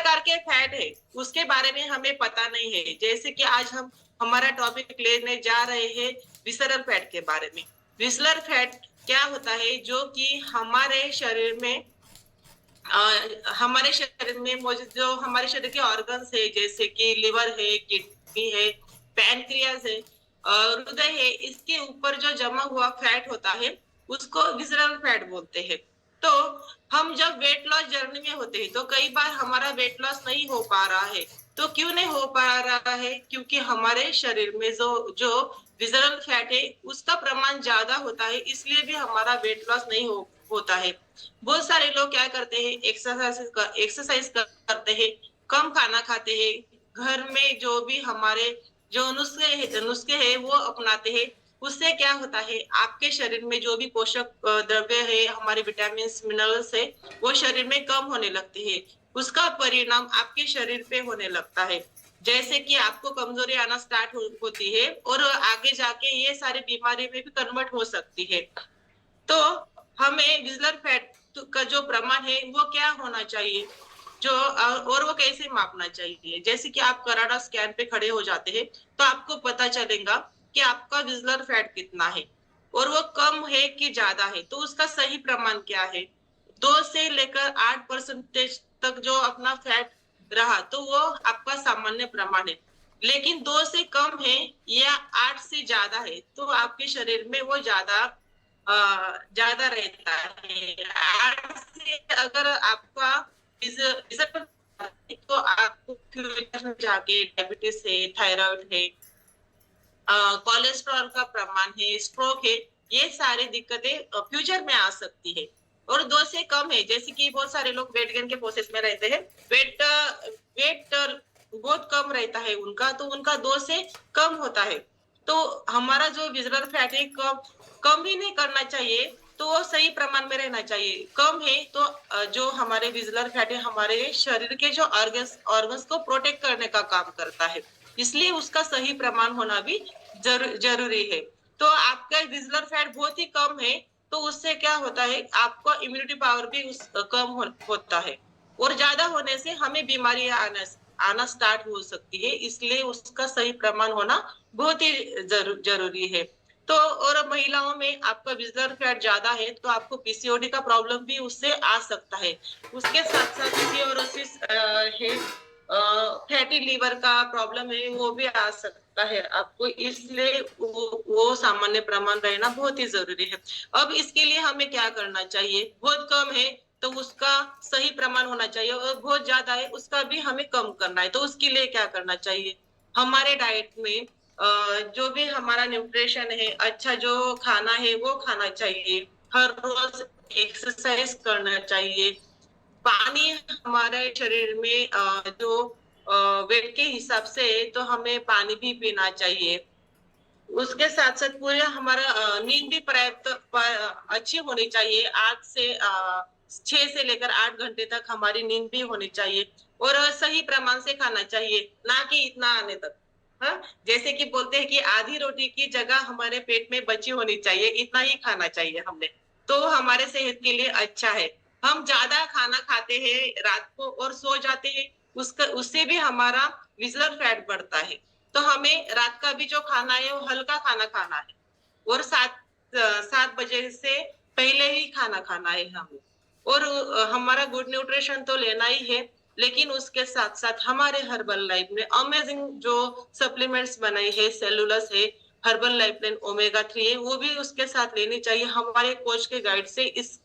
प्रकार के फैट है उसके बारे में हमें पता नहीं है। जैसे कि आज हम हमारा टॉपिक लेने जा रहे हैं विसरल फैट के बारे में। विसरल फैट क्या होता है जो कि हमारे शरीर में हमारे शरीर में मौजूद जो हमारे शरीर के ऑर्गन्स है जैसे कि लिवर है, किडनी है, पैनक्रियाज है, हृदय है, इसके ऊपर जो जमा हुआ फैट होता है उसको विसरल फैट बोलते हैं। तो हम जब वेट लॉस जर्नी में होते हैं तो कई बार हमारा वेट लॉस नहीं हो पा रहा है। तो क्यों नहीं हो पा रहा है? क्योंकि हमारे शरीर में जो जो विसरल फैट है उसका प्रमाण ज्यादा होता है, इसलिए भी हमारा वेट लॉस नहीं होता है। बहुत सारे लोग क्या करते हैं, एक्सरसाइज करते हैं, कम खाना खाते हैं, घर में जो भी हमारे जो नुस्खे हैं वो अपनाते हैं। उससे क्या होता है, आपके शरीर में जो भी पोषक द्रव्य है, हमारे विटामिन मिनरल्स है, वो शरीर में कम होने लगते हैं। उसका परिणाम आपके शरीर पे होने लगता है। जैसे कि आपको कमजोरी आना स्टार्ट होती है और आगे जाके ये सारी बीमारी में भी कन्वर्ट हो सकती है। तो हमें विज़लर फैट का जो प्रमाण है वो क्या होना चाहिए, जो और वो कैसे मापना चाहिए? जैसे कि आप कराडा स्कैन पे खड़े हो जाते हैं तो आपको पता चलेगा कि आपका विज़लर फैट कितना है और वो कम है कि ज्यादा है। तो उसका सही प्रमाण क्या है? 2 से लेकर 8% तक जो अपना फैट रहा तो वो आपका सामान्य प्रमाण है। लेकिन 2 से कम है या 8 से ज्यादा है तो आपके शरीर में वो ज्यादा रहता है। 8 से अगर आपका तो आपको फ्यूचर में जाके डायबिटीज है, थायराइड है, कोलेस्ट्रॉल का प्रमाण है, स्ट्रोक है, ये सारी दिक्कतें फ्यूचर में आ सकती है। और 2 से कम है, जैसे कि बहुत सारे लोग वेट गेन के प्रोसेस में रहते हैं, वेट वेट बहुत कम रहता है उनका, तो उनका 2 से कम होता है। तो हमारा जो विज़ुअल फैट है कम कम ही नहीं करना चाहिए, तो वो सही प्रमाण में रहना चाहिए। कम है तो जो हमारे विज़ुअल फैट है हमारे शरीर के जो ऑर्गन्स को प्रोटेक्ट करने का काम करता है। इसलिए उसका सही प्रमाण होना भी जरूरी है। तो आपका विज़ुअल फैट बहुत ही कम है तो उससे क्या होता है, आपका इम्यूनिटी पावर भी कम होता है और ज्यादा होने से हमें बीमारियां आना स्टार्ट हो सकती है। इसलिए उसका सही प्रमाण होना बहुत ही जरूरी है। तो और महिलाओं में आपका विज़ुअल फैट ज्यादा है तो आपको पीसीओडी का प्रॉब्लम भी उससे आ सकता है। उसके साथ साथ पीसीओरोसिस है, फैटी लीवर का प्रॉब्लम है, वो भी आ सकता है आपको। इसलिए वो सामान्य प्रमाण रहना बहुत ही जरूरी है। अब इसके लिए हमें क्या करना चाहिए? बहुत कम है तो उसका सही प्रमाण होना चाहिए और बहुत ज्यादा है उसका भी हमें कम करना है। तो उसके लिए क्या करना चाहिए? हमारे डाइट में जो भी हमारा न्यूट्रिशन है, अच्छा जो खाना है वो खाना चाहिए, हर रोज एक्सरसाइज करना चाहिए, पानी हमारे शरीर में जो वेट के हिसाब से तो हमें पानी भी पीना चाहिए। उसके साथ साथ पूरे हमारा नींद भी पर्याप्त अच्छी होनी चाहिए। 6 से लेकर 8 घंटे तक हमारी नींद भी होनी चाहिए और सही प्रमाण से खाना चाहिए, ना कि इतना आने तक। हाँ, जैसे कि बोलते हैं कि आधी रोटी की जगह हमारे पेट में बची होनी चाहिए, इतना ही खाना चाहिए हमने, तो हमारे सेहत के लिए अच्छा है। हम ज्यादा खाना खाते हैं रात को और सो जाते हैं, उससे भी हमारा विज़ुअल फैट बढ़ता है। तो हमें रात का भी जो खाना है वो हल्का खाना खाना है और 7 बजे से पहले ही खाना खाना है हमें। और हमारा गुड न्यूट्रिशन तो लेना ही है, लेकिन उसके साथ साथ हमारे हर्बल लाइफ में अमेजिंग जो सप्लीमेंट्स बनाई है, सेलुलस है, हर्बल लाइफ लाइन ओमेगा 3 है, वो भी उसके साथ लेनी चाहिए हमारे कोच के गाइड से।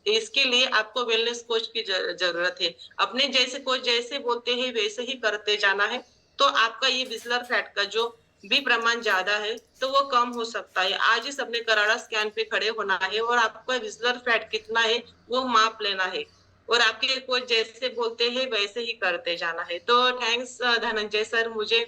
इसके लिए आपको वेलनेस कोच की जरूरत है। अपने जैसे कोच जैसे बोलते हैं वैसे ही करते जाना है, तो आपका ये विज़ुअल फैट का जो भी प्रमाण ज्यादा है तो वो कम हो सकता है। आज ही सबने कराड़ा स्कैन पे खड़े होना है और आपका विज़ुअल फैट कितना है वो माप लेना है और आपके कोच जैसे बोलते हैं वैसे ही करते जाना है। तो थैंक्स धनंजय सर, मुझे